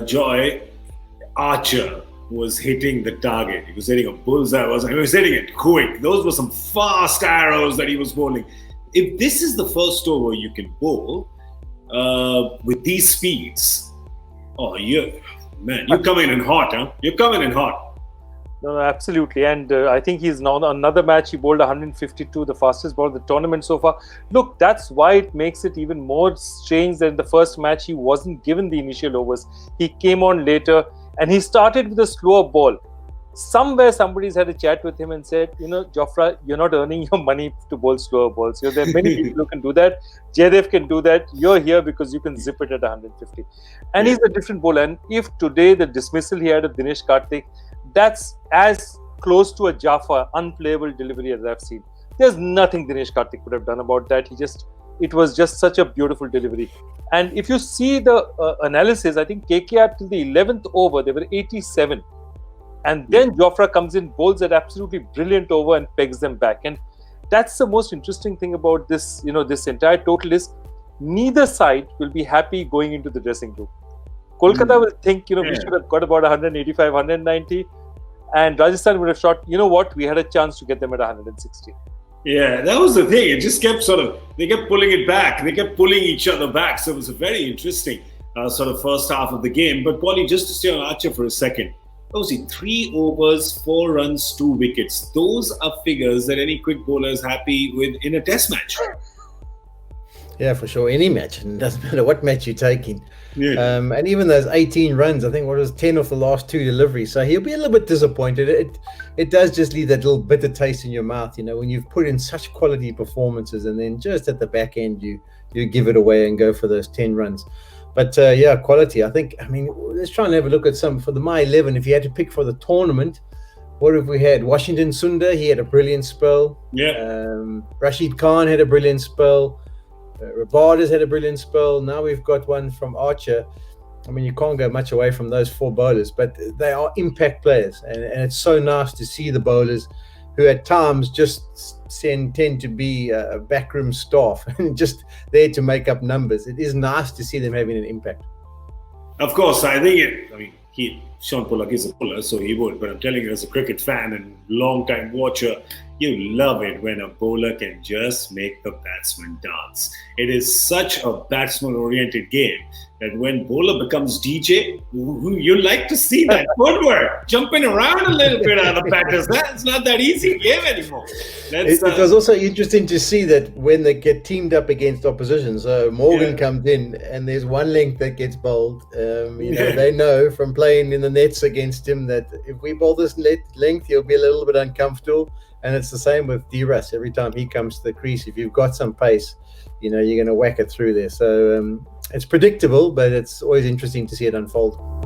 Joy Archer was hitting the target. He was hitting a bullseye. He was hitting it quick. Those were some fast arrows that he was bowling. If this is the first over you can bowl with these speeds, you're coming in hot, huh? You're coming in hot. No, absolutely. And I think he's now another match. He bowled 152, the fastest ball of the tournament so far. Look, that's why it makes it even more strange that in the first match, he wasn't given the initial overs. He came on later and he started with a slower ball. Somewhere somebody's had a chat with him and said, Jofra, you're not earning your money to bowl slower balls. There are many people who can do that. Jaydev can do that. You're here because you can zip it at 150. And he's a different bowler. And if today the dismissal he had of Dinesh Karthik, that's as close to a Jaffa, unplayable delivery as I've seen. There's nothing Dinesh Karthik could have done about that. It was just such a beautiful delivery. And if you see the analysis, I think KKR till the 11th over, they were 87. And then Jofra comes in, bowls that absolutely brilliant over and pegs them back. And that's the most interesting thing about this, this entire total is neither side will be happy going into the dressing room. Kolkata will think, we should have got about 185, 190. And Rajasthan would have shot, we had a chance to get them at 160. Yeah, that was the thing. It just kept they kept pulling it back. They kept pulling each other back. So it was a very interesting first half of the game. But Paulie, just to stay on Archer for a second, obviously 3 overs, 4 runs, 2 wickets. Those are figures that any quick bowler is happy with in a test match. Yeah, for sure. Any match. It doesn't matter what match you're taking. Yeah. And even those 18 runs, I think, 10 off the last 2 deliveries. So he'll be a little bit disappointed. It does just leave that little bitter taste in your mouth, when you've put in such quality performances and then just at the back end, you give it away and go for those 10 runs. But quality. Let's try and have a look at some for the My 11. If you had to pick for the tournament, what have we had? Washington Sundar, he had a brilliant spell. Yeah. Rashid Khan had a brilliant spell. Rabada's had a brilliant spell. Now we've got one from Archer. You can't go much away from those 4 bowlers, but they are impact players. And it's so nice to see the bowlers who at times just tend to be a backroom staff and just there to make up numbers. It is nice to see them having an impact. Of course, I think Shaun Pollock is a bowler, so he would. But I'm telling you, as a cricket fan and long-time watcher, you love it when a bowler can just make the batsman dance. It is such a batsman-oriented game that when bowler becomes DJ, you like to see that footwork jumping around a little bit on the batters. It's not that easy game anymore. It was also interesting to see that when they get teamed up against opposition. So Morgan comes in and there's one length that gets bowled. They know from playing in the nets against him that if we bowl this length, he'll be a little bit uncomfortable. And it's the same with D-Russ. Every time he comes to the crease, if you've got some pace, you're going to whack it through there. So it's predictable, but it's always interesting to see it unfold.